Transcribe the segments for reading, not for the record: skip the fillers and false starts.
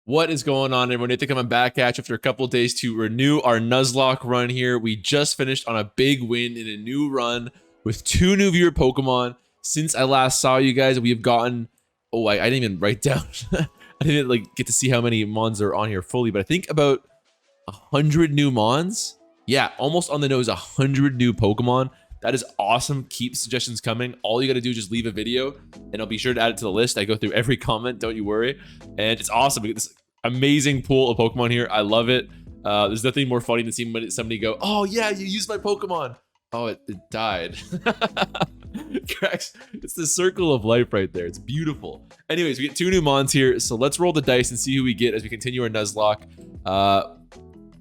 What is going on, everyone? Nathan coming back at you after a couple of days to renew our Nuzlocke run here. We just finished on a big win in a new run with 2 new viewer Pokemon. Since I last saw you guys, we have gotten... Oh, I didn't even write down. I didn't like get to see how many Mons are on here fully, but I think about 100 new Mons. Yeah, almost on the nose, 100 new Pokemon. That is awesome. Keep suggestions coming. All you got to do is just leave a video, and I'll be sure to add it to the list. I go through every comment, don't you worry. And it's awesome. We get this amazing pool of Pokemon here. I love it. There's nothing more funny than seeing somebody go, "Oh yeah, you used my Pokemon." Oh, it died. Cracks. It's the circle of life right there. It's beautiful. Anyways, we get 2 new Mons here, so let's roll the dice and see who we get as we continue our Nuzlocke.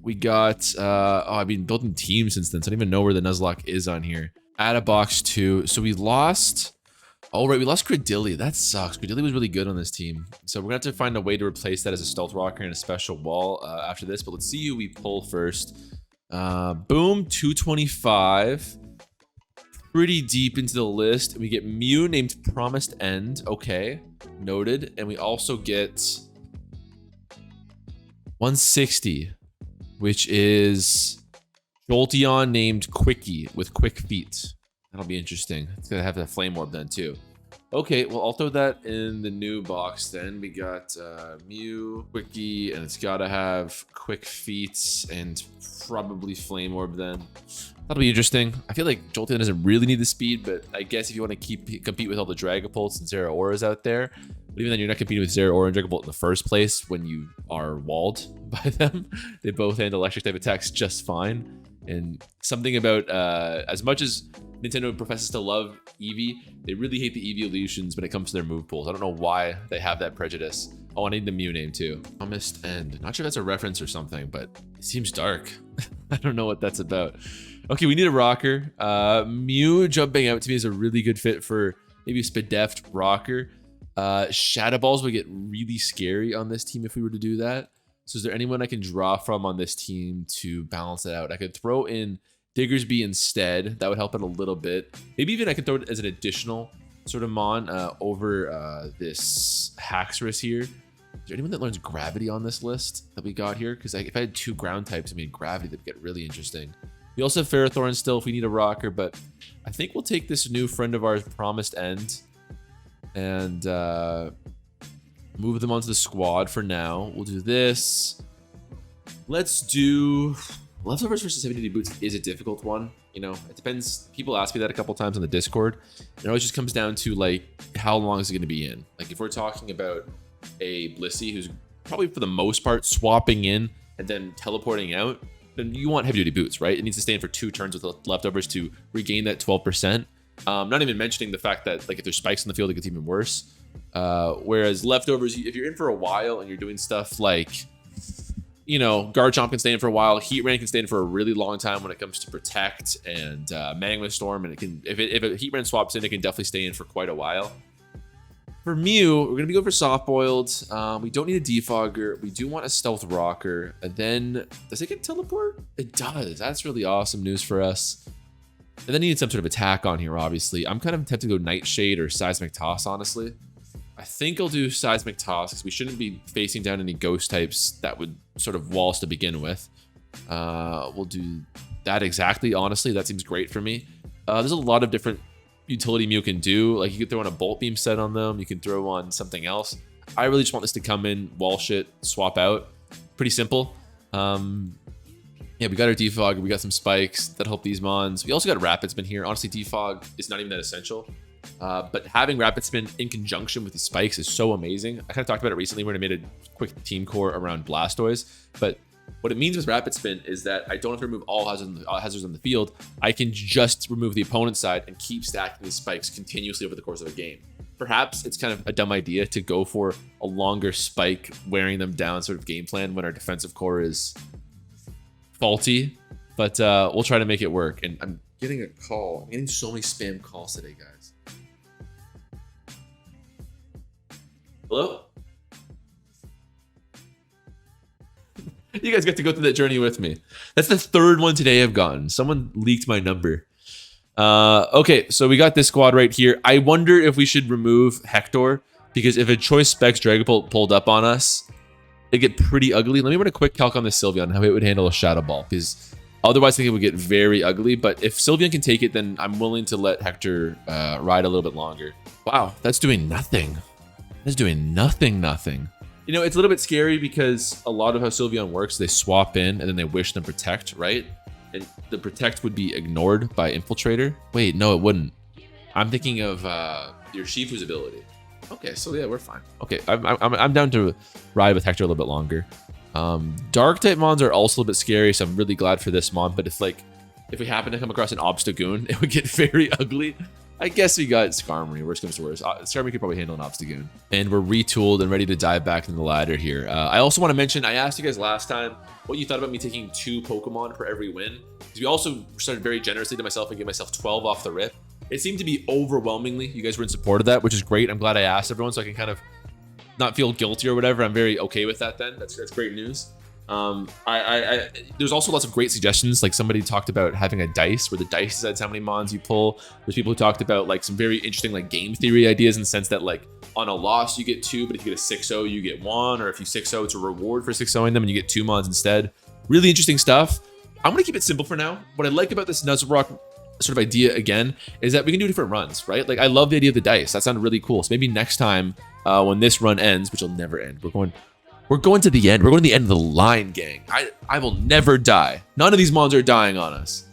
We got, I've been building teams since then, so I don't even know where the Nuzlocke is on here. Add a box 2. So we lost, oh right, we lost Credilli. That sucks. Credilli was really good on this team. So we're gonna have to find a way to replace that as a Stealth Rocker and a special wall after this, but let's see who we pull first. Boom, 225. Pretty deep into the list. We get Mew named Promised End. Okay, noted. And we also get 160. Which is Jolteon named Quickie with quick feet. That'll be interesting. It's gonna have that flame orb then too. Okay, well I'll throw that in the new box then. We got Mew, Quickie, and it's gotta have quick feet and probably flame orb then. That'll be interesting. I feel like Jolteon doesn't really need the speed, but I guess if you want to compete with all the Dragapults and Zeraoras out there, but even then you're not competing with Zeraora and Dragapult in the first place when you are walled by them. They both handle electric type attacks just fine. And something about, as much as Nintendo professes to love Eevee, they really hate the Eevee illusions when it comes to their move pools. I don't know why they have that prejudice. Oh, I need the Mew name too. Promised End. Not sure if that's a reference or something, but it seems dark. I don't know what that's about. Okay, we need a rocker. Mew jumping out to me is a really good fit for maybe a Spadeft rocker. Shadow Balls would get really scary on this team if we were to do that. So is there anyone I can draw from on this team to balance it out? I could throw in Diggersby instead. That would help it a little bit. Maybe even I could throw it as an additional sort of Mon over this Haxorus here. Is there anyone that learns Gravity on this list that we got here? Because if I had 2 ground types, I mean, Gravity, that'd get really interesting. We also have Ferrothorn still if we need a rocker, but I think we'll take this new friend of ours, Promised End, and move them onto the squad for now. We'll do this. Let's do Leftovers versus Heavy Duty Boots is a difficult one. You know, it depends. People ask me that a couple times on the Discord. It always just comes down to like, how long is it going to be in? Like if we're talking about a Blissey who's probably for the most part swapping in and then teleporting out, then you want Heavy Duty Boots, right? It needs to stay in for 2 turns with the Leftovers to regain that 12%. Not even mentioning the fact that like if there's spikes in the field, it gets even worse. Whereas Leftovers, if you're in for a while and you're doing stuff like, you know, Garchomp can stay in for a while, Heatran can stay in for a really long time when it comes to Protect and Magma Storm, and it can if a Heatran swaps in, it can definitely stay in for quite a while. For Mew, we're gonna be going for Soft Boiled. We don't need a Defogger. We do want a Stealth Rocker. And then, does it get Teleport? It does. That's really awesome news for us. And then you need some sort of attack on here, obviously. I'm kind of tempted to go Nightshade or Seismic Toss, honestly. I think I'll do Seismic Toss because we shouldn't be facing down any ghost types that would sort of wall us to begin with. We'll do that exactly, honestly. That seems great for me. There's a lot of different utility Mew can do. Like you could throw on a Bolt Beam set on them. You can throw on something else. I really just want this to come in, wall shit, swap out. Pretty simple. Yeah, we got our Defog. We got some spikes that help these Mons. We also got Rapid Spin here. Honestly, Defog is not even that essential. But having Rapid Spin in conjunction with these spikes is so amazing. I kind of talked about it recently when I made a quick team core around Blastoise. But what it means with Rapid Spin is that I don't have to remove all hazards on the field. I can just remove the opponent's side and keep stacking these spikes continuously over the course of a game. Perhaps it's kind of a dumb idea to go for a longer spike, wearing them down sort of game plan when our defensive core is faulty. But we'll try to make it work. And I'm getting a call. I'm getting so many spam calls today, guys. Hello? You guys get to go through that journey with me. That's the 3rd one today I've gotten. Someone leaked my number. Okay, so we got this squad right here. I wonder if we should remove Hector, because if a Choice Specs Dragapult pulled up on us, it get pretty ugly. Let me run a quick calc on the Sylveon, how it would handle a Shadow Ball, because otherwise I think it would get very ugly. But if Sylveon can take it, then I'm willing to let Hector ride a little bit longer. Wow, that's doing nothing. That's doing nothing. You know, it's a little bit scary because a lot of how Sylveon works, they swap in and then they wish them Protect, right? And the Protect would be ignored by Infiltrator. Wait, no, it wouldn't. I'm thinking of your Shifu's ability. Okay, so yeah, we're fine. Okay, I'm down to ride with Hector a little bit longer. Dark type mons are also a little bit scary, so I'm really glad for this mon. But if we happen to come across an Obstagoon, it would get very ugly. I guess we got Skarmory. Worst comes to worst, Skarmory could probably handle an Obstagoon. And we're retooled and ready to dive back into the ladder here. I also want to mention, I asked you guys last time what you thought about me taking 2 Pokemon for every win. Because we also started very generously to myself and gave myself 12 off the rip. It seemed to be overwhelmingly, you guys were in support of that, which is great. I'm glad I asked everyone so I can kind of not feel guilty or whatever. I'm very okay with that then. That's great news. There's also lots of great suggestions. Like somebody talked about having a dice where the dice decides how many mons you pull. There's people who talked about like some very interesting like game theory ideas in the sense that like on a loss you get 2, but if you get a 6-0 you get 1, or if you 6-0 it's a reward for 6-0ing them and you get 2 mons instead. Really interesting stuff. I'm gonna keep it simple for now. What I like about this Nuzlocke sort of idea again is that we can do different runs, right? Like I love the idea of the dice. That sounded really cool. So maybe next time when this run ends, which will never end, we're going to the end. We're going to the end of the line, gang. I will never die. None of these mons are dying on us.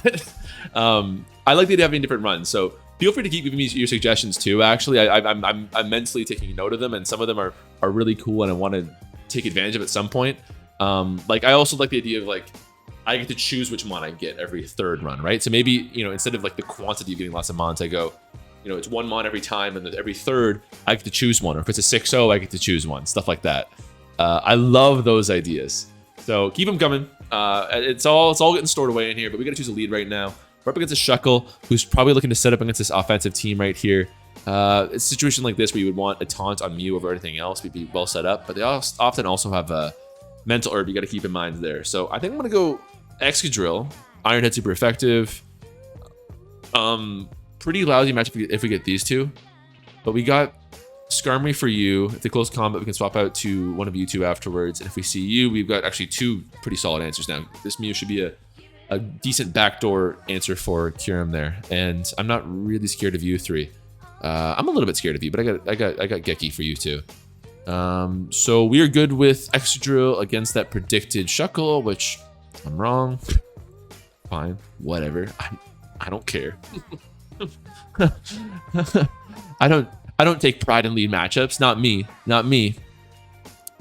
But I like the idea of having different runs. So feel free to keep giving me your suggestions too. Actually, I'm immensely taking note of them, and some of them are really cool, and I want to take advantage of at some point. Like I also like the idea of like I get to choose which mon I get every 3rd run, right? So maybe, you know, instead of like the quantity of getting lots of mons, I go, you know, it's 1 mon every time, and then every 3rd I get to choose one. Or if it's a 6-0, I get to choose one. Stuff like that. I love those ideas. So keep them coming. It's all getting stored away in here, but we got to choose a lead right now. We're up against a Shuckle, who's probably looking to set up against this offensive team right here. It's a situation like this where you would want a taunt on Mew over anything else. We'd be well set up, but they often also have a mental herb you got to keep in mind there. So I think I'm going to go Excadrill. Iron Head super effective. Pretty lousy matchup if we get these two, but we got Skarmory for you. If they close combat, we can swap out to one of you two afterwards. And if we see you, we've got actually 2 pretty solid answers now. This Mew should be a decent backdoor answer for Kyurem there. And I'm not really scared of you 3. I'm a little bit scared of you, but I got Geki for you too. So we are good with Excadrill against that predicted Shuckle, which I'm wrong. Fine, whatever. I don't care. I don't take pride in lead matchups. Not me.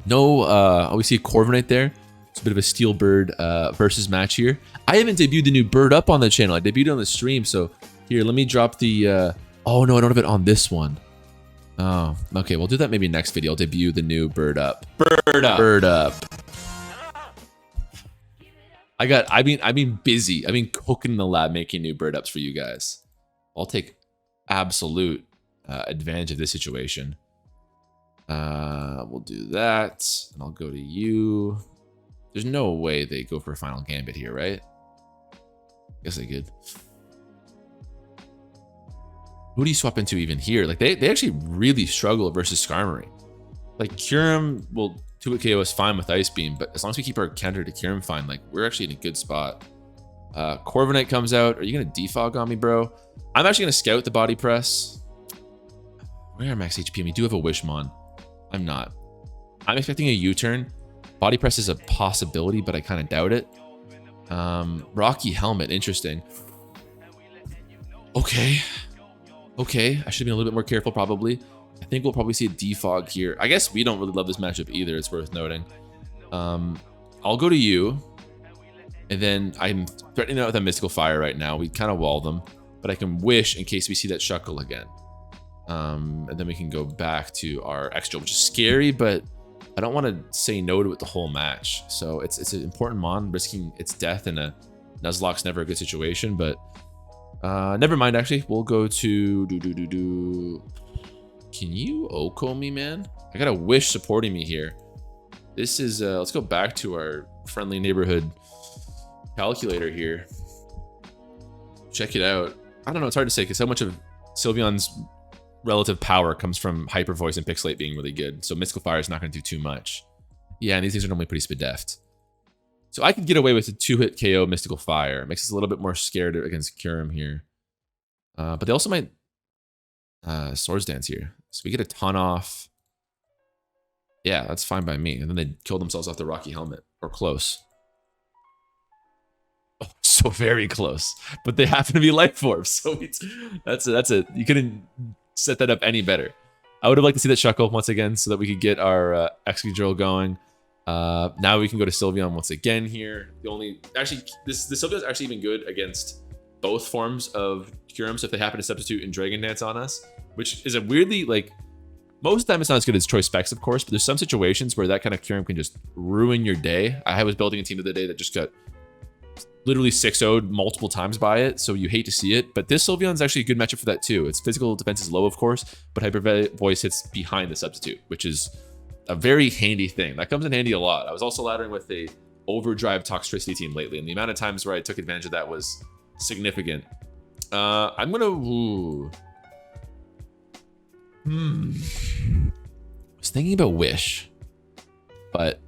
No, we see a Corviknight there. It's a bit of a Steel Bird versus match here. I haven't debuted the new Bird Up on the channel. I debuted it on the stream. So here, let me drop the... oh, no, I don't have it on this one. Oh, okay. We'll do that maybe next video. I'll debut the new Bird Up. Bird Up. I've been busy. I've been cooking in the lab making new Bird Ups for you guys. I'll take absolute advantage of this situation. We'll do that, and I'll go to you. There's no way they go for a final gambit here, right? Guess they could. Who do you swap into even here? Like they actually really struggle versus Skarmory. Like Kyurem will 2-hit KO is fine with Ice Beam, but as long as we keep our counter to Kyurem fine, like we're actually in a good spot. Corviknight comes out. Are you gonna defog on me, bro? I'm actually gonna scout the body press. Where are max HP? And we do have a Wishmon. I'm not. I'm expecting a U-turn. Body press is a possibility, but I kind of doubt it. Rocky Helmet, interesting. Okay. I should be a little bit more careful probably. I think we'll probably see a defog here. I guess we don't really love this matchup either, it's worth noting. I'll go to you. And then I'm threatening that with a Mystical Fire right now. We kind of wall them, but I can wish in case we see that Shuckle again. And then we can go back to our extra, which is scary, but I don't want to say no to it the whole match. So it's an important mon. Risking its death in a Nuzlocke's never a good situation, but never mind. Actually, we'll go to Can you Oko me, man? I got a Wish supporting me here. This is let's go back to our friendly neighborhood calculator here. Check it out. I don't know. It's hard to say because so much of Sylveon's relative power comes from Hyper Voice and Pixelate being really good. So Mystical Fire is not going to do too much. Yeah, and these things are normally pretty spedeft. So I could get away with a 2-hit KO Mystical Fire. It makes us a little bit more scared against Kyurem here. But they also might Swords Dance here. So we get a ton off. Yeah, that's fine by me. And then they kill themselves off the Rocky Helmet. Or close. Oh, so very close. But they happen to be Life Orbs. So that's a you couldn't set that up any better. I would have liked to see that Shuckle once again so that we could get our Excadrill going. Now we can go to Sylveon once again here. Actually, this Sylveon is actually even good against both forms of Kyurem. So if they happen to substitute in Dragon Dance on us, which is a weirdly, like, most of the time it's not as good as Choice Specs, of course, but there's some situations where that kind of Kyurem can just ruin your day. I was building a team the other day that just got literally 6-0'd multiple times by it, so you hate to see it. But this Sylveon is actually a good matchup for that too. Its physical defense is low, of course, but Hyper Voice hits behind the substitute, which is a very handy thing. That comes in handy a lot. I was also laddering with a Overdrive Toxtricity team lately, and the amount of times where I took advantage of that was significant. I'm gonna... I was thinking about Wish, but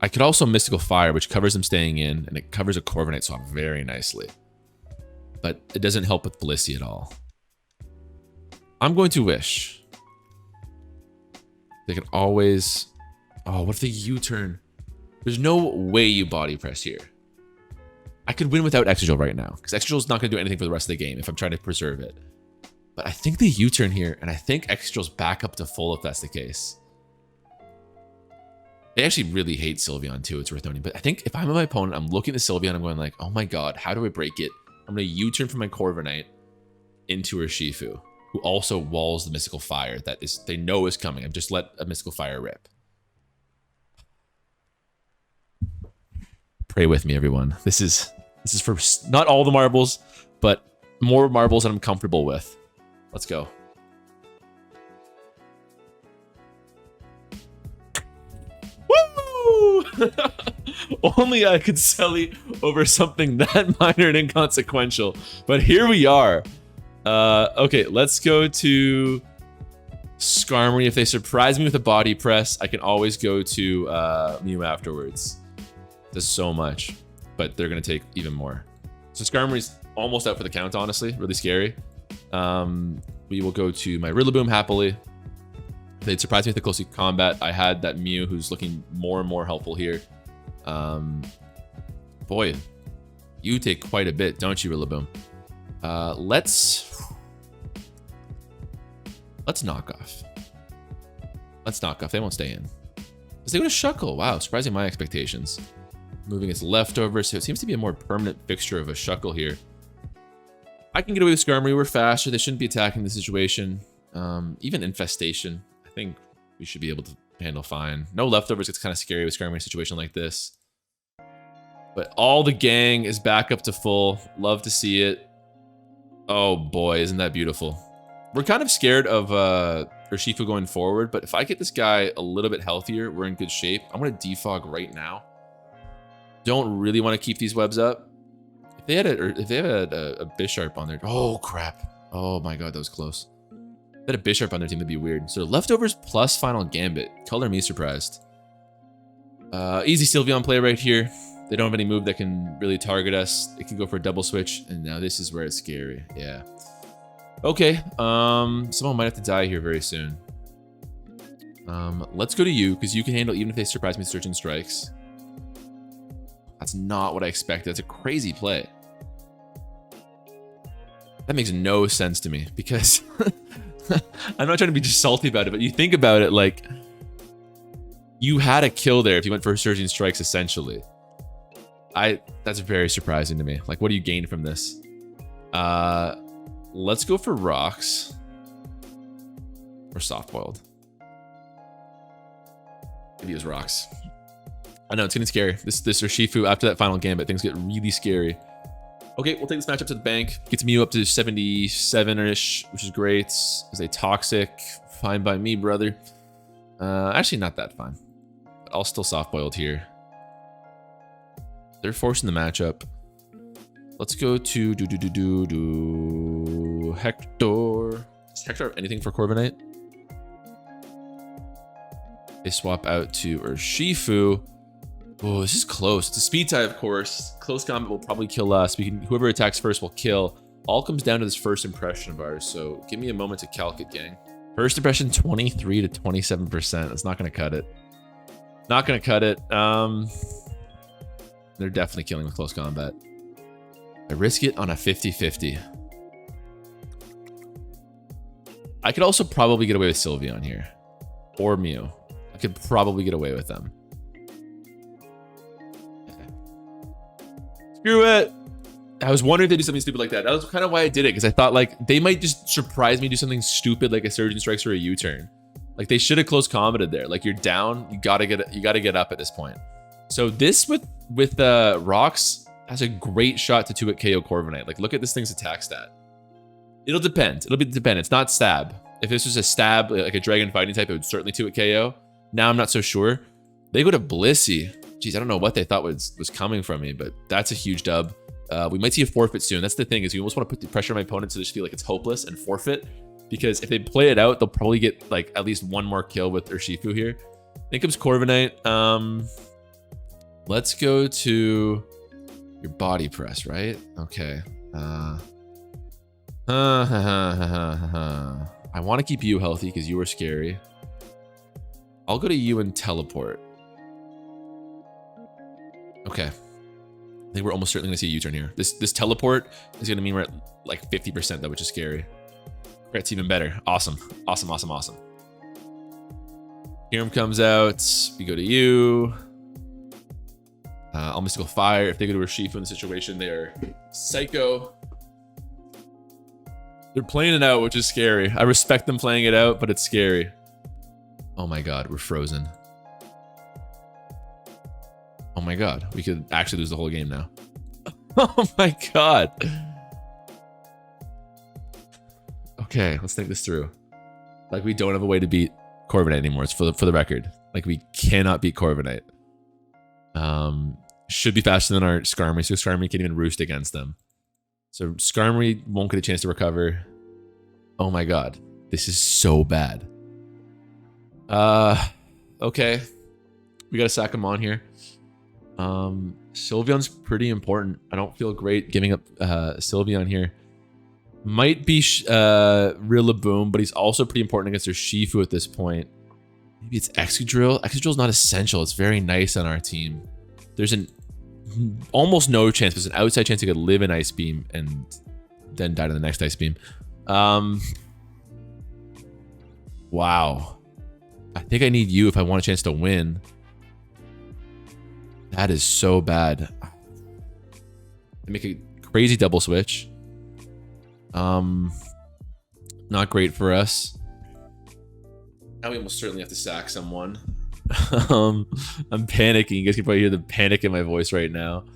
I could also Mystical Fire, which covers them staying in, and it covers a Corviknight swap very nicely. But it doesn't help with Blissey at all. I'm going to Wish. They can always... Oh, what if they U-turn? There's no way you body press here. I could win without Excadrill right now, because Excadrill is not going to do anything for the rest of the game if I'm trying to preserve it. But I think they U-turn here, and I think Excadrill's back up to full if that's the case. They actually really hate Sylveon too, it's worth noting. But I think if I'm my opponent, I'm looking at Sylveon, I'm going like, oh my god, how do I break it? I'm going to U-turn from my Corviknight into Urshifu, who also walls the Mystical Fire that is they know is coming. I've just let a Mystical Fire rip. Pray with me, everyone. This is for not all the marbles, but more marbles than I'm comfortable with. Let's go. Woo! Only I could Selly over something that minor and inconsequential. But here we are. Okay, let's go to Skarmory. If they surprise me with a body press, I can always go to Mew afterwards. Does so much, but they're going to take even more. So Skarmory's almost out for the count, honestly. Really scary. We will go to my Rillaboom happily. If they'd surprise me with a close combat, I had that Mew who's looking more and more helpful here. Boy, you take quite a bit, don't you, Rillaboom? Let's knock off. Let's knock off. They won't stay in. Let's go to Shuckle. Wow, surprising my expectations. Moving its leftover, so it seems to be a more permanent fixture of a Shuckle here. I can get away with Skarmory. We're faster. They shouldn't be attacking the situation. Even Infestation, I think we should be able to handle fine. No leftovers. It's kind of scary with Skarmory in a situation like this. But all the gang is back up to full. Love to see it. Oh boy, isn't that beautiful? We're kind of scared of Urshifu going forward, but if I get this guy a little bit healthier, we're in good shape. I'm going to defog right now. Don't really want to keep these webs up. If they had a Bisharp on there, oh crap! Oh my god, that was close. If they had a Bisharp on their team, that'd be weird. So leftovers plus Final Gambit. Color me surprised. Easy Sylveon play right here. They don't have any move that can really target us. It can go for a double switch, and now this is where it's scary. Yeah. Okay. Someone might have to die here very soon. Let's go to you because you can handle even if they surprise me with Searching Strikes. That's not what I expected. That's a crazy play. That makes no sense to me because I'm not trying to be just salty about it, but you think about it like you had a kill there if you went for Surging Strikes, essentially. That's very surprising to me. Like, what do you gain from this? Let's go for Rocks. Or Soft Boiled. Maybe it was Rocks. I know, it's getting scary. This Urshifu, after that Final Gambit, things get really scary. Okay, we'll take this matchup to the bank. Get Mew up to 77-ish, which is great. Is a Toxic. Fine by me, brother. Actually, not that fine. But I'll still Soft Boiled here. They're forcing the matchup. Let's go to Hector. Does Hector have anything for Corviknight? They swap out to Urshifu. Oh, this is close. It's a speed tie, of course. Close combat will probably kill us. Whoever attacks first will kill. All comes down to this first impression of ours. So give me a moment to calc it, gang. First impression, 23 to 27%. That's not going to cut it. Not going to cut it. They're definitely killing with close combat. I risk it on a 50-50. I could also probably get away with Sylveon here. Or Mew. I could probably get away with them. Screw it. I was wondering if they do something stupid like that. That was kind of why I did it, because I thought like they might just surprise me, do something stupid like a Surgeon Strikes or a U-turn. Like they should have close combated there. Like you're down, you gotta get up at this point. So this with rocks has a great shot to 2-hit KO Corviknight. Like look at this thing's attack stat. It'll depend. It'll be dependent. It's not stab. If this was a stab, like a dragon fighting type, it would certainly 2-hit KO. Now I'm not so sure. They go to Blissey. Jeez, I don't know what they thought was coming from me, but that's a huge dub. We might see a forfeit soon. That's the thing, is you almost want to put the pressure on my opponent to just feel like it's hopeless and forfeit. Because if they play it out, they'll probably get like at least one more kill with Urshifu here. Then comes Corviknight. Let's go to your body press, right? Okay. I want to keep you healthy because you are scary. I'll go to you and teleport. Okay. I think we're almost certainly going to see a U-turn here. This teleport is going to mean we're at like 50% though, which is scary. That's even better. Awesome. Awesome, awesome, awesome. Kyurem comes out. We go to you. I'll Mystical Fire. If they go to Urshifu in the situation, they're psycho. They're playing it out, which is scary. I respect them playing it out, but it's scary. Oh my god, we're frozen. Oh my god, we could actually lose the whole game now. Oh my god. Okay, let's think this through. Like, we don't have a way to beat Corviknight anymore. It's for the record. Like, we cannot beat Corviknight. Should be faster than our Skarmory, so Skarmory can't even roost against them. So Skarmory won't get a chance to recover. Oh my god. This is so bad. Okay. We gotta sack him on here. Sylveon's pretty important. I don't feel great giving up Sylveon here. Might be Rillaboom, but he's also pretty important against Urshifu at this point. Maybe it's Excadrill. Excadrill's not essential. It's very nice on our team. There's an almost no chance. There's an outside chance he could live in Ice Beam and then die to the next Ice Beam. Wow. I think I need you if I want a chance to win. That is so bad. I make a crazy double switch. Not great for us. Now we almost certainly have to sack someone. I'm panicking. You guys can probably hear the panic in my voice right now.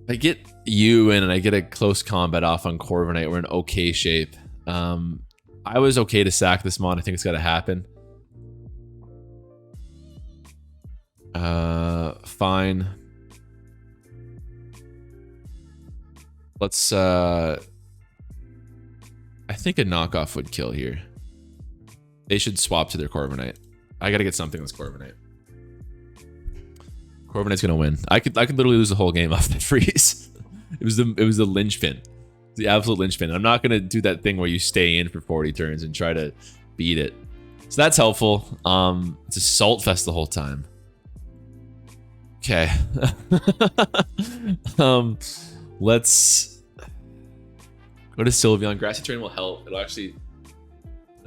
If I get you in and I get a close combat off on Corviknight, we're in okay shape. I was okay to sack this mon. I think it's got to happen. Fine. Let's I think a knockoff would kill here. They should swap to their Corviknight. I gotta get something that's Corviknight. Corviknight's gonna win. I could literally lose the whole game off that freeze. It was the linchpin. The absolute linchpin. I'm not gonna do that thing where you stay in for 40 turns and try to beat it. So that's helpful. It's a salt fest the whole time. Okay. Let's go to Sylveon. Grassy Terrain will help. It'll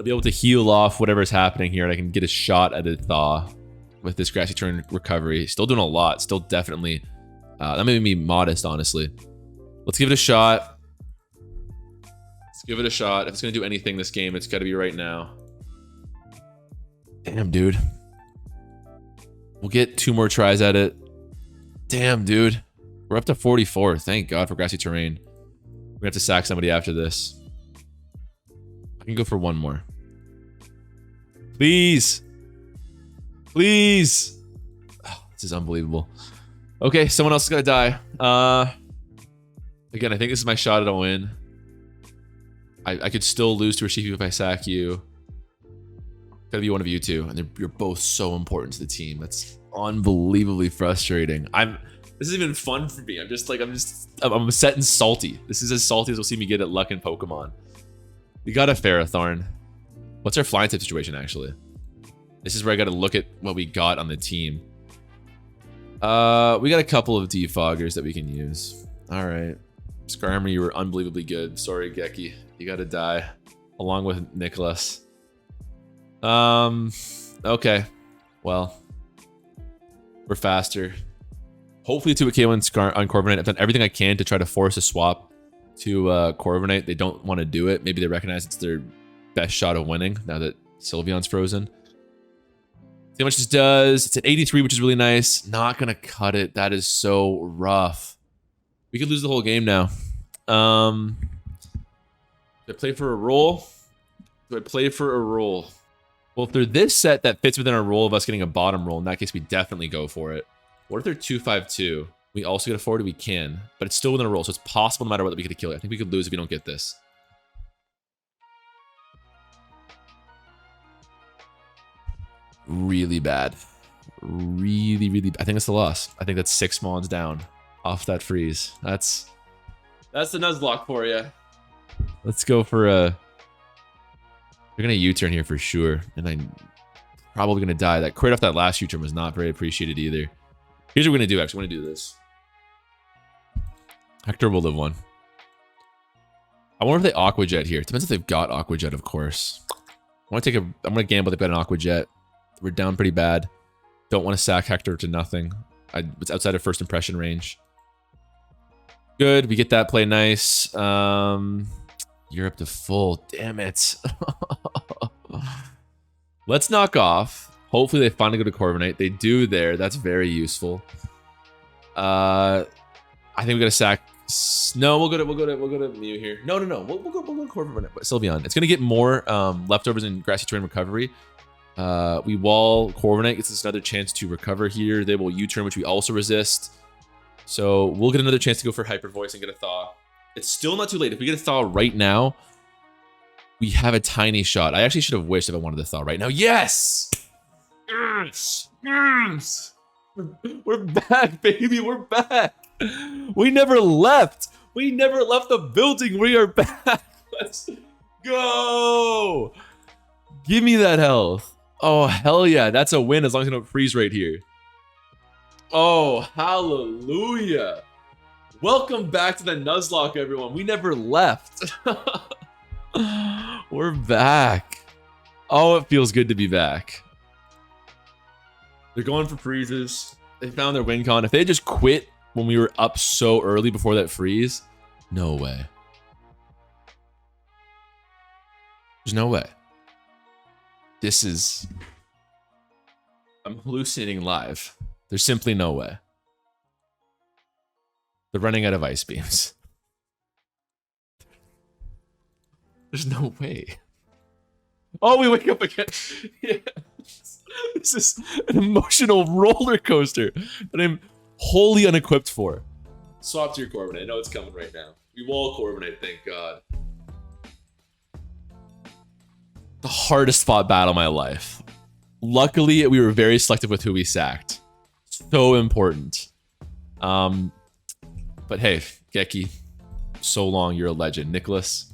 be able to heal off whatever's happening here, and I can get a shot at a thaw with this Grassy Terrain recovery. Still doing a lot. Still definitely. That may be modest, honestly. Let's give it a shot. Let's give it a shot. If it's going to do anything this game, it's got to be right now. Damn, dude. We'll get 2 more tries at it. Damn, dude. We're up to 44. Thank God for Grassy Terrain. We have to sack somebody after this. I can go for 1 more. Please. Please. Oh, this is unbelievable. Okay, someone else is going to die. Again, I think this is my shot at a win. I could still lose to Urshifu if I sack you. Gotta be one of you two, and you're both so important to the team. That's unbelievably frustrating. This isn't even fun for me. I'm set and salty. This is as salty as we'll see me get at luck in Pokemon. We got a Ferrothorn. What's our flying type situation, actually? This is where I gotta look at what we got on the team. We got a couple of defoggers that we can use. All right. Skarmory, you were unbelievably good. Sorry, Geki. You gotta die. Along with Nicholas. Okay. Well. We're faster. Hopefully to a KO on Corviknight. I've done everything I can to try to force a swap to Corviknight. They don't want to do it. Maybe they recognize it's their best shot of winning now that Sylveon's frozen. See how much this does. It's at 83, which is really nice. Not gonna cut it. That is so rough. We could lose the whole game now. Do I play for a roll? Do I play for a roll? Well, if they're this set that fits within our role of us getting a bottom roll, in that case, we definitely go for it. What if they're 2-5-2? We also get a 40, we can, but it's still within a roll, so it's possible no matter what that we get a kill. I think we could lose if we don't get this. Really bad. Really, I think it's the loss. I think that's 6 Mons down off that freeze. That's the Nuzlocke for you. Let's go for a... We're going to U-turn here for sure, and I'm probably going to die. That crit off that last U-turn was not very appreciated either. Here's what we're going to do, actually. We're going to do this. Hector will live one. I wonder if they Aqua Jet here. Depends if they've got Aqua Jet, of course. I'm going to gamble they've got an Aqua Jet. We're down pretty bad. Don't want to sack Hector to nothing. It's outside of first impression range. Good. We get that play nice. You're up to full. Damn it. Let's knock off. Hopefully they finally go to Corviknight. They do there. That's very useful. I think we got to sack. No, we'll go to Mew here. No. We'll go Corviknight. Sylveon. It's gonna get more leftovers in grassy terrain recovery. We wall Corviknight, gets us another chance to recover here. They will U-turn, which we also resist. So we'll get another chance to go for Hyper Voice and get a Thaw. It's still not too late. If we get a Thaw right now, we have a tiny shot. I actually should have wished if I wanted a Thaw right now. Yes! Yes! We're back, baby. We're back. We never left. We never left the building. We are back. Let's go. Give me that health. Oh, hell yeah. That's a win as long as I don't freeze right here. Oh, hallelujah. Welcome back to the Nuzlocke, everyone. We never left. We're back. Oh, it feels good to be back. They're going for freezes. They found their win con. If they just quit when we were up so early before that freeze, no way. There's no way. This is... I'm hallucinating live. There's simply no way. They're running out of ice beams. There's no way. Oh, we wake up again. Yes. This is an emotional roller coaster that I'm wholly unequipped for. Swap to your Corviknight. I know it's coming right now. We wall Corviknight, thank God. The hardest fought battle of my life. Luckily, we were very selective with who we sacked. So important. But hey, Geki, so long, you're a legend. Nicholas,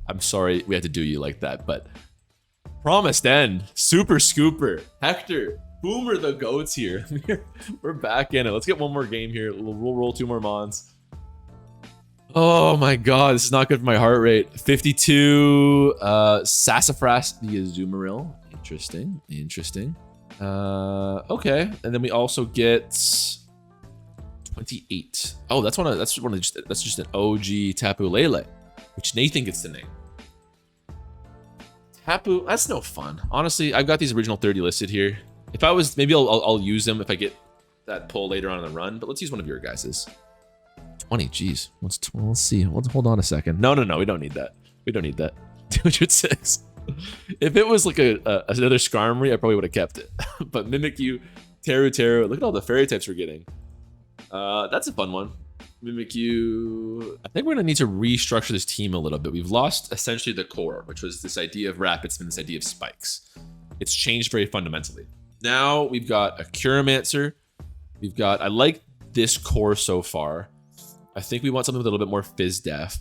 I'm sorry we had to do you like that, but promised end. Super Scooper. Hector, Boomer the goats here. We're back in it. Let's get one more game here. We'll roll 2 more Mons. Oh my God, this is not good for my heart rate. 52, Sassafras the Azumarill. Interesting. Okay, and then we also get 28. Oh, that's just an OG Tapu Lele, which Nathan gets to name. Tapu, that's no fun. Honestly, I've got these original 30 listed here. If I was, maybe I'll use them if I get that pull later on in the run. But let's use one of your guys's. 20, geez. Let's see. Let's hold on a second. No, we don't need that. We don't need that. 206. If it was like another Skarmory, I probably would have kept it. But Mimikyu, Teru, look at all the fairy types we're getting. That's a fun one. Mimikyu. I think we're gonna need to restructure this team a little bit. We've lost essentially the core, which was this idea of rapid spin, this idea of spikes. It's changed very fundamentally. Now we've got a Kyurem answer. We've got, I like this core so far. I think we want something with a little bit more Fizz Def.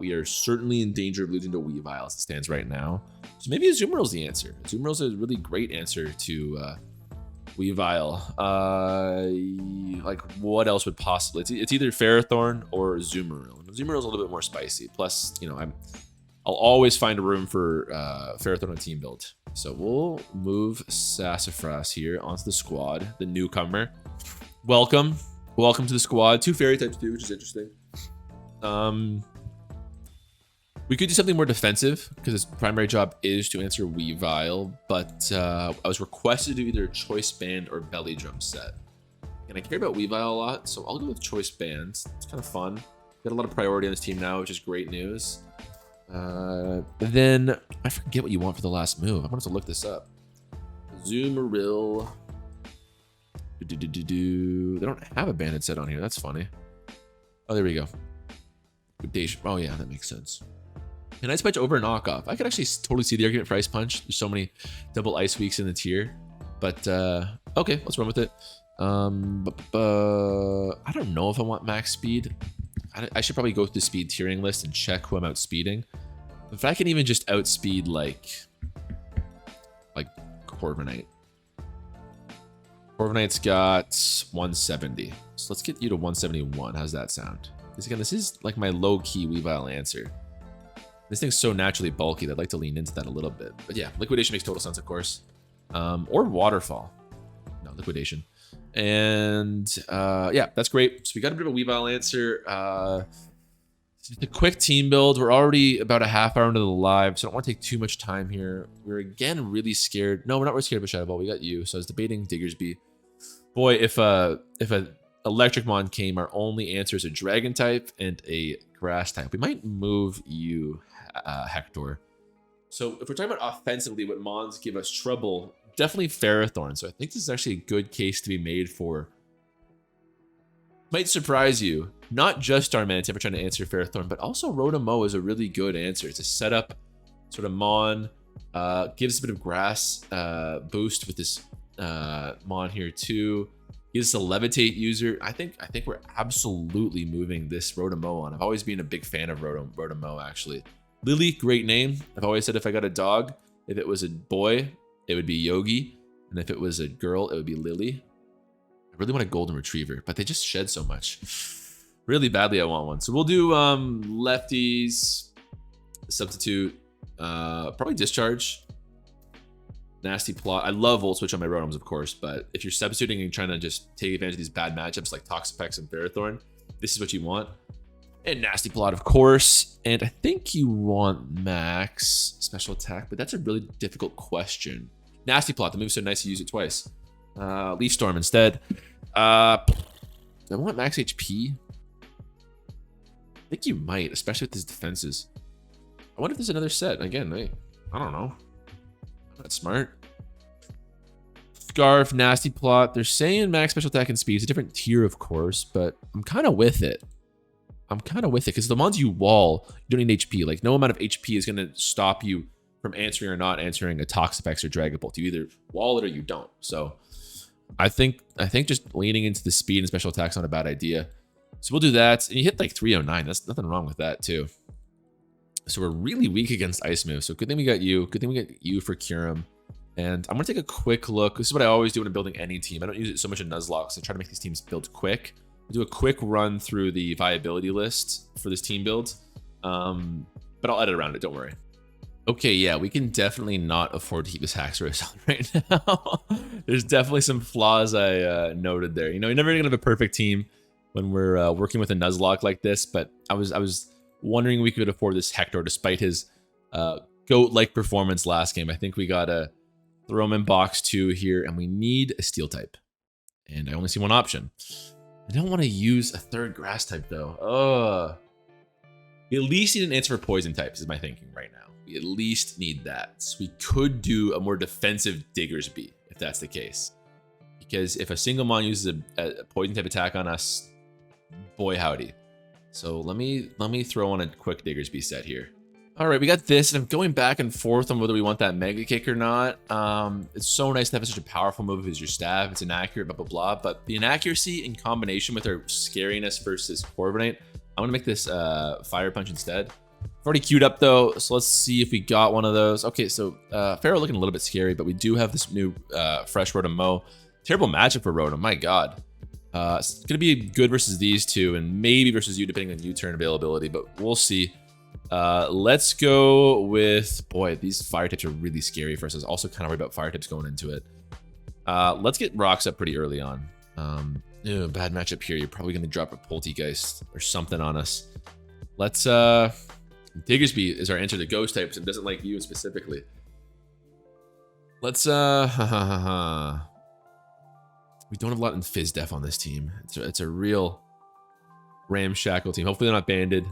We are certainly in danger of losing to Weavile as it stands right now. So maybe Azumarill's the answer. Azumarill's a really great answer to Weavile. Like, what else would possibly... It's either Ferrothorn or Azumarill. Azumarill's a little bit more spicy. Plus, you know, I'll always find a room for Ferrothorn on team build. So we'll move Sassafras here onto the squad, the newcomer. Welcome. Welcome to the squad. 2 fairy types too, which is interesting. We could do something more defensive because his primary job is to answer Weavile, but I was requested to do either Choice Band or Belly Drum set. And I care about Weavile a lot, so I'll go with Choice Bands. It's kind of fun. Got a lot of priority on this team now, which is great news. Then I forget what you want for the last move. I'm gonna have to look this up. Azumarill. They don't have a banded set on here. That's funny. Oh, there we go. Oh yeah, that makes sense. And Ice Punch over knockoff. I could actually totally see the argument for Ice Punch. There's so many double Ice Weeks in the tier. But okay, let's run with it. I don't know if I want max speed. I should probably go through the speed tiering list and check who I'm outspeeding. If I can even just outspeed like Corviknight. Corviknight's got 170. So let's get you to 171. How's that sound? Because again, this is like my low-key Weavile answer. This thing's so naturally bulky that I'd like to lean into that a little bit. But yeah, Liquidation makes total sense, of course. Or Waterfall. No, Liquidation. And yeah, that's great. So we got a bit of a Weavile answer. Just a quick team build. We're already about a half hour into the live, so I don't want to take too much time here. We're again really scared. No, we're not really scared of a Shadow Ball. We got you. So I was debating Diggersby. Boy, if a Electricmon came, our only answer is a Dragon type and a Grass type. We might move you, Hector. So if we're talking about offensively, what Mons give us trouble, definitely Ferrothorn. So I think this is actually a good case to be made for. Might surprise you, not just Darmanitan if we're trying to answer Ferrothorn, but also Rotom-Mow is a really good answer. It's a setup sort of Mon, gives a bit of grass boost with this Mon here too. Gives us a Levitate user. I think we're absolutely moving this Rotom-Mow on. I've always been a big fan of Rotom-Mow actually. Lily, great name. I've always said if I got a dog, if it was a boy, it would be Yogi, and if it was a girl, it would be Lily. I really want a golden retriever, but they just shed so much. Really badly, I want one. So we'll do lefties, substitute, probably discharge, nasty plot. I love Volt Switch on my Rotoms, of course, but if you're substituting and trying to just take advantage of these bad matchups like Toxapex and Ferrothorn, this is what you want. And nasty plot, of course. And I think you want max special attack, but that's a really difficult question. Nasty plot, the move's so nice you use it twice. Leaf Storm instead. I want max HP. I think you might, especially with his defenses. I wonder if there's another set. Again, I don't know. I'm not smart. Scarf, nasty plot. They're saying max special attack and speed. It's a different tier, of course, but I'm kind of with it. Because the ones you wall, you don't need HP. Like, no amount of HP is going to stop you from answering or not answering a Toxapex or Dragapult. You either wall it or you don't. So I think just leaning into the speed and special attack's not a bad idea. So we'll do that. And you hit like 309. That's nothing wrong with that too. So we're really weak against ice moves. So good thing we got you. Good thing we got you for Kyurem. And I'm going to take a quick look. This is what I always do when I'm building any team. I don't use it so much in Nuzlocke. So I try to make these teams build quick. I'll do a quick run through the viability list for this team build. But I'll edit around it. Don't worry. Okay, yeah, we can definitely not afford to keep this Haxorus on right now. There's definitely some flaws I noted there. You know, you're never gonna have a perfect team when we're working with a Nuzlocke like this, but I was wondering if we could afford this Hector despite his GOAT-like performance last game. I think we gotta throw him in box 2 here, and we need a Steel type. And I only see one option. I don't want to use a third Grass type though. We at least need an answer for Poison types is my thinking right now. We at least need that. So we could do a more defensive Diggersby if that's the case. Because if a single Mon uses a Poison type attack on us, boy howdy. So let me throw on a quick Diggersby set here. All right, we got this, and I'm going back and forth on whether we want that Mega Kick or not. It's so nice to have such a powerful move as your staff. It's inaccurate, blah, blah, blah. But the inaccuracy in combination with our scariness versus Corviknight, I'm going to make this Fire Punch instead. I've already queued up, though, so let's see if we got one of those. Okay, so Pharaoh looking a little bit scary, but we do have this new fresh Rotom-Mow. Terrible matchup for Rotom, my God. It's going to be good versus these two, and maybe versus you, depending on U-turn availability, but we'll see. Let's go with, boy, these fire types are really scary for us. I was also kind of worried about fire types going into it. Let's get rocks up pretty early on. Bad matchup here. You're probably going to drop a Poltegeist or something on us. Let's, Diggersby is our answer to ghost types and doesn't like you specifically. Let's, we don't have a lot in Fizz Def on this team. It's a real ramshackle team. Hopefully they're not banded.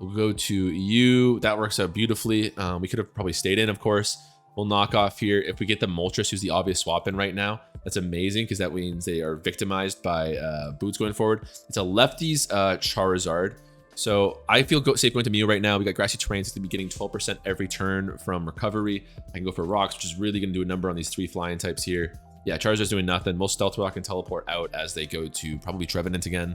We'll go to you. That works out beautifully. We could have probably stayed in, of course. We'll knock off here. If we get the Moltres, who's the obvious swap in right now, that's amazing because that means they are victimized by Boots going forward. It's a lefties Charizard. So I feel safe going to Mew right now. We got Grassy Terrain, so it's going to be getting 12% every turn from recovery. I can go for Rocks, which is really going to do a number on these 3 flying types here. Yeah, Charizard's doing nothing. Most Stealth Rock and Teleport out as they go to probably Trevenant again.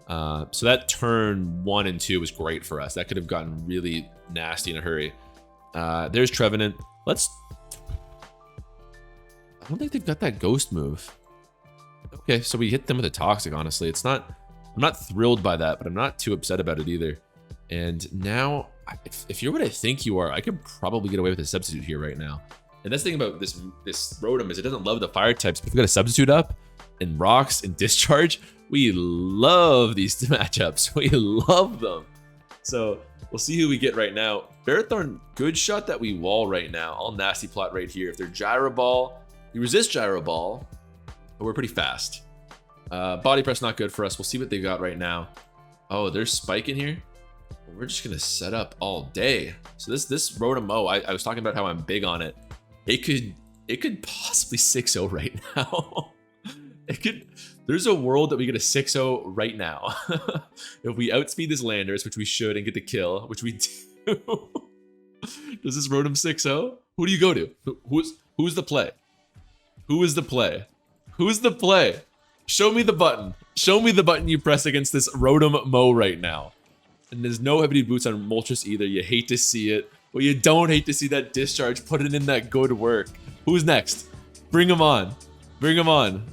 So that turn 1 and 2 was great for us. That could have gotten really nasty in a hurry. There's Trevenant. I don't think they've got that ghost move. Okay, so we hit them with a Toxic, honestly. I'm not thrilled by that, but I'm not too upset about it either. And now, if you're what I think you are, I could probably get away with a substitute here right now. And that's the thing about this Rotom is it doesn't love the fire types, but if we got a substitute up and Rocks and Discharge, we love these matchups. We love them. So we'll see who we get right now. Ferrothorn, good shot that we wall right now. All nasty plot right here. If they're Gyro Ball, you resist Gyro Ball, but we're pretty fast. Body Press not good for us. We'll see what they got right now. Oh, there's Spike in here. We're just gonna set up all day. So this Rotom-Mow, I was talking about how I'm big on it. It could possibly 6-0 right now. There's a world that we get a 6-0 right now. If we outspeed this Landers, which we should, and get the kill, which we do. Does this Rotom 6-0? Who do you go to? Who's the play? Who is the play? Who's the play? Show me the button. Show me the button you press against this Rotom-Mow right now. And there's no heavy boots on Moltres either. You hate to see it. Well, you don't hate to see that Discharge putting in that good work. Who's next? Bring him on. Bring him on.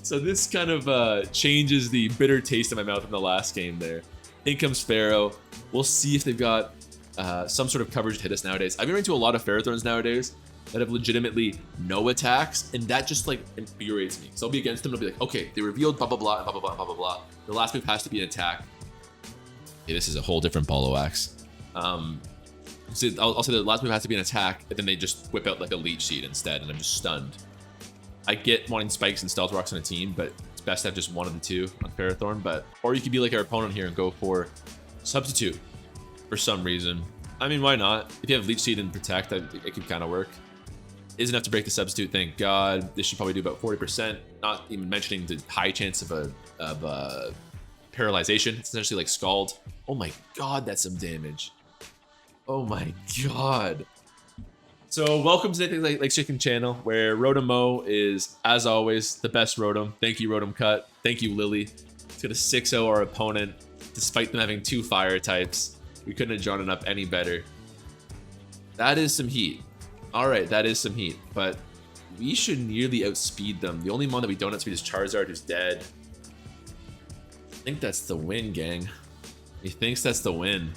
So this kind of changes the bitter taste in my mouth in the last game there. In comes Pharaoh. We'll see if they've got some sort of coverage to hit us nowadays. I've been running into a lot of Ferrothorns nowadays that have legitimately no attacks, and that just like infuriates me. So I'll be against them and I'll be like, okay, they revealed blah blah blah and blah blah blah blah blah blah. The last move has to be an attack. Okay, this is a whole different ball of wax. So I'll say the last move has to be an attack, and then they just whip out like a Leech Seed instead, and I'm just stunned. I get wanting Spikes and Stealth Rocks on a team, but it's best to have just one of the two on Ferrothorn. Or you could be like our opponent here and go for Substitute for some reason. I mean, why not? If you have Leech Seed and Protect, it could kind of work. Is enough to break the Substitute, thank God. This should probably do about 40%, not even mentioning the high chance of a paralyzation. It's essentially like Scald. Oh my God, that's some damage. Oh my God. So welcome to the Like Chicken channel, where Rotom-Mow is, as always, the best Rotom. Thank you, Rotom Cut. Thank you, Lily. It's gonna 6-0 our opponent, despite them having 2 fire types. We couldn't have drawn it up any better. That is some heat. All right, that is some heat, but we should nearly outspeed them. The only one that we don't outspeed is Charizard, who's dead. I think that's the win, gang. He thinks that's the win.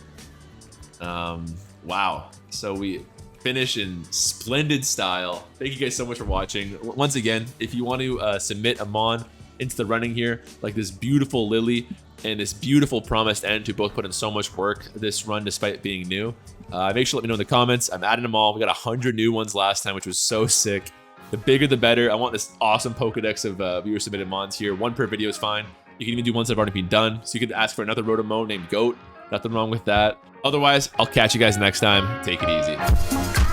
Wow. So we finish in splendid style. Thank you guys so much for watching. Once again, if you want to submit a Mon into the running here, like this beautiful Lily and this beautiful Promised End, who both put in so much work this run despite being new, make sure to let me know in the comments. I'm adding them all. We got 100 new ones last time, which was so sick. The bigger the better. I want this awesome Pokedex of viewer submitted Mons here. 1 per video is fine. You can even do ones that have already been done. So you could ask for another Rotom-Mow named Goat. Nothing wrong with that. Otherwise, I'll catch you guys next time. Take it easy.